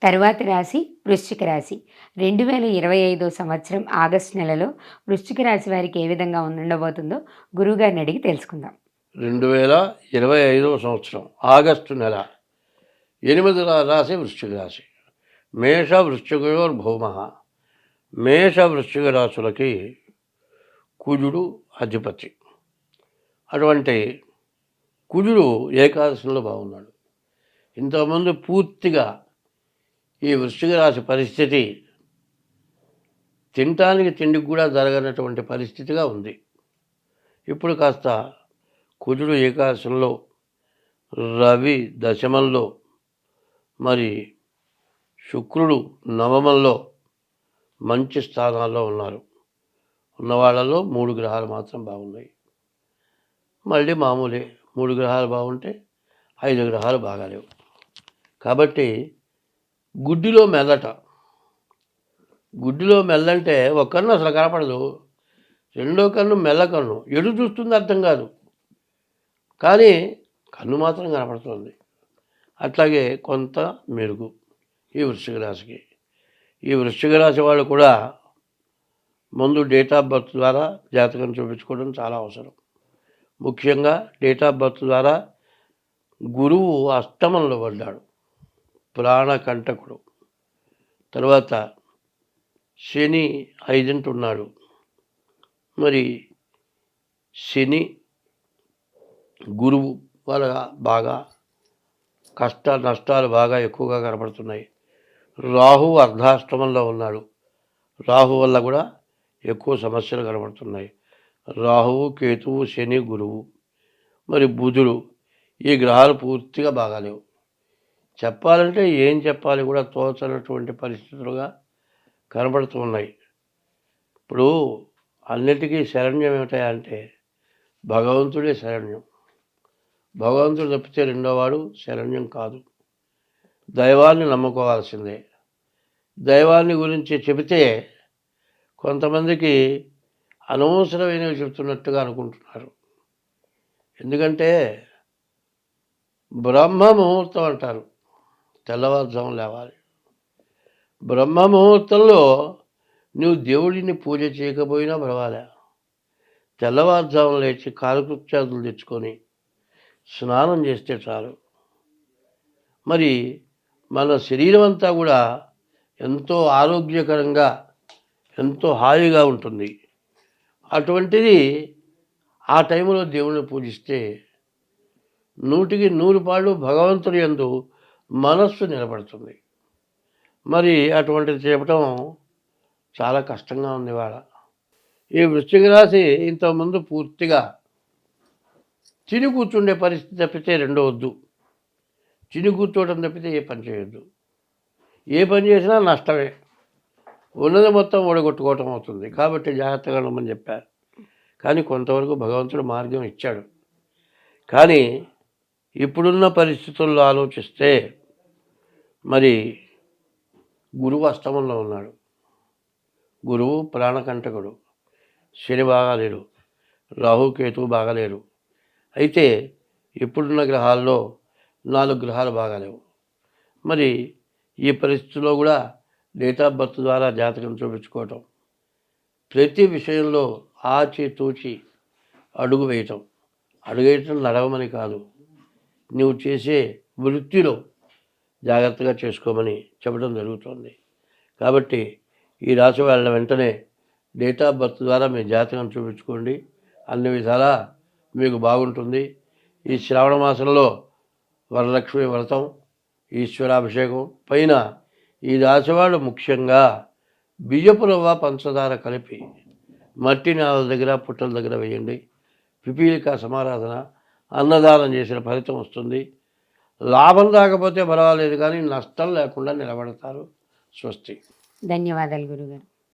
తరువాతి రాశి వృశ్చిక రాశి. 2025 సంవత్సరం ఆగస్టు నెలలో వృశ్చిక రాశి వారికి ఏ విధంగా ఉండబోతుందో గురువుగారిని అడిగి తెలుసుకుందాం. 2025 సంవత్సరం ఆగస్టు నెల 8వ రాశి వృశ్చిక రాశి. మేష వృశ్చికయోర్భౌమ. మేష వృశ్చిక రాశులకి కుజుడు అధిపతి. అటువంటి కుజుడు ఏకాదశంలో బాగున్నాడు. ఇంతకుముందు పూర్తిగా ఈ వృశ్చిక రాశి పరిస్థితి తినటానికి తిండికి కూడా జరగనటువంటి పరిస్థితిగా ఉంది. ఇప్పుడు కాస్త కుజుడు ఏకాదశంలో, రవి దశమంలో, మరి శుక్రుడు నవమంలో మంచి స్థానాల్లో ఉన్నారు. ఉన్న వాళ్ళలో 3 గ్రహాలు మాత్రం బాగున్నాయి. మళ్ళీ మామూలే, 3 గ్రహాలు బాగుంటే 5 గ్రహాలు బాగాలేవు. కాబట్టి గుడ్డిలో మెల్లట. గుడ్డిలో మెల్లంటే ఒక కన్ను అసలు కనపడదు, రెండో కన్ను మెల్ల కన్ను, ఎటు చూస్తుంది అర్థం కాదు, కానీ కన్ను మాత్రం కనపడుతుంది. అట్లాగే కొంత మెరుగు ఈ వృశ్చిక రాశికి. ఈ వృశ్చిక రాశి వాళ్ళు కూడా ముందు డేట్ ఆఫ్ బర్త్ ద్వారా జాతకం చూపించుకోవడం చాలా అవసరం. ముఖ్యంగా డేట్ ఆఫ్ బర్త్ ద్వారా గురువు అష్టమంలో పడ్డాడు, ప్రాణకంటకుడు. తర్వాత శని 5 ఉన్నాడు. మరి శని గురువు వాళ్ళ బాగా కష్ట నష్టాలు బాగా ఎక్కువగా కనపడుతున్నాయి. రాహు అర్ధాష్టమంలో ఉన్నాడు. రాహు వల్ల కూడా ఎక్కువ సమస్యలు కనబడుతున్నాయి. రాహువు, కేతువు, శని, గురువు, మరి బుధుడు, ఈ గ్రహాలు పూర్తిగా బాగాలేవు. చెప్పాలంటే ఏం చెప్పాలి కూడా తోచనటువంటి పరిస్థితులుగా కనబడుతూ ఉన్నాయి. ఇప్పుడు అన్నిటికీ శరణ్యం ఏమిటాయంటే భగవంతుడే శరణ్యం. భగవంతుడు తప్పితే రెండోవాడు శరణ్యం కాదు. దైవాన్ని నమ్ముకోవాల్సిందే. దైవాన్ని గురించి చెబితే కొంతమందికి అనవసరమైనవి చెప్తున్నట్టుగా అనుకుంటున్నారు. ఎందుకంటే బ్రహ్మ ముహూర్తం అంటారు, తెల్లవారుజాము లేవాలి. బ్రహ్మ ముహూర్తంలో నువ్వు దేవుడిని పూజ చేయకపోయినా పర్వాలే, తెల్లవారుజాము లేచి కాలకృత్యాదులు తెచ్చుకొని స్నానం చేస్తే చాలు. మరి మన శరీరం అంతా కూడా ఎంతో ఆరోగ్యకరంగా, ఎంతో హాయిగా ఉంటుంది. అటువంటిది ఆ టైంలో దేవుణ్ణి పూజిస్తే 100కి 100 పాళ్ళు భగవంతుడి యందు మనస్సు నిలబడుతుంది. మరి అటువంటిది చెప్పడం చాలా కష్టంగా ఉంది ఇవాళ. ఈ వృశ్చిక రాశి ఇంతకుముందు పూర్తిగా తిని కూర్చుండే పరిస్థితి తప్పితే రెండో వద్దు. తిని కూర్చోవడం తప్పితే ఏ పని చేయొద్దు. ఏ పని చేసినా నష్టమే, ఉన్నది మొత్తం ఓడగొట్టుకోవటం అవుతుంది. కాబట్టి జాగ్రత్తగా ఉండమని చెప్పారు. కానీ కొంతవరకు భగవంతుడు మార్గం ఇచ్చాడు. కానీ ఇప్పుడున్న పరిస్థితుల్లో ఆలోచిస్తే మరి గురువు అష్టమంలో ఉన్నాడు. గురువు ప్రాణకంటకుడు. శని బాగాలేడు, రాహుకేతువు బాగాలేరు. అయితే ఇప్పుడున్న గ్రహాల్లో 4 గ్రహాలు బాగాలేవు. మరి ఈ పరిస్థితిలో కూడా డేట్ ఆఫ్ బర్త్ ద్వారా జాతకం చూపించుకోవటం, ప్రతి విషయంలో ఆచితూచి అడుగు వేయటం నడవమని కాదు, నువ్వు చేసే వృత్తిలో జాగ్రత్తగా చేసుకోమని చెప్పడం జరుగుతుంది. కాబట్టి ఈ రాశి వాళ్ళ వెంటనే డేట్ ఆఫ్ బర్త్ ద్వారా మీ జాతకం చూపించుకోండి, అన్ని విధాలా మీకు బాగుంటుంది. ఈ శ్రావణ మాసంలో వరలక్ష్మి వ్రతం, ఈశ్వరాభిషేకం పైన ఈ రాశివాళ్ళు ముఖ్యంగా బియ్యపు రవ్వ, పంచదార కలిపి మట్టి నేల దగ్గర, పుట్టల దగ్గర వేయండి. పిపీలిక సమారాధన, అన్నదానం చేసిన ఫలితం వస్తుంది. లాభం రాకపోతే పర్వాలేదు, కానీ నష్టం లేకుండా నిలబడతారు. స్వస్తి. ధన్యవాదాలు గురుగారు.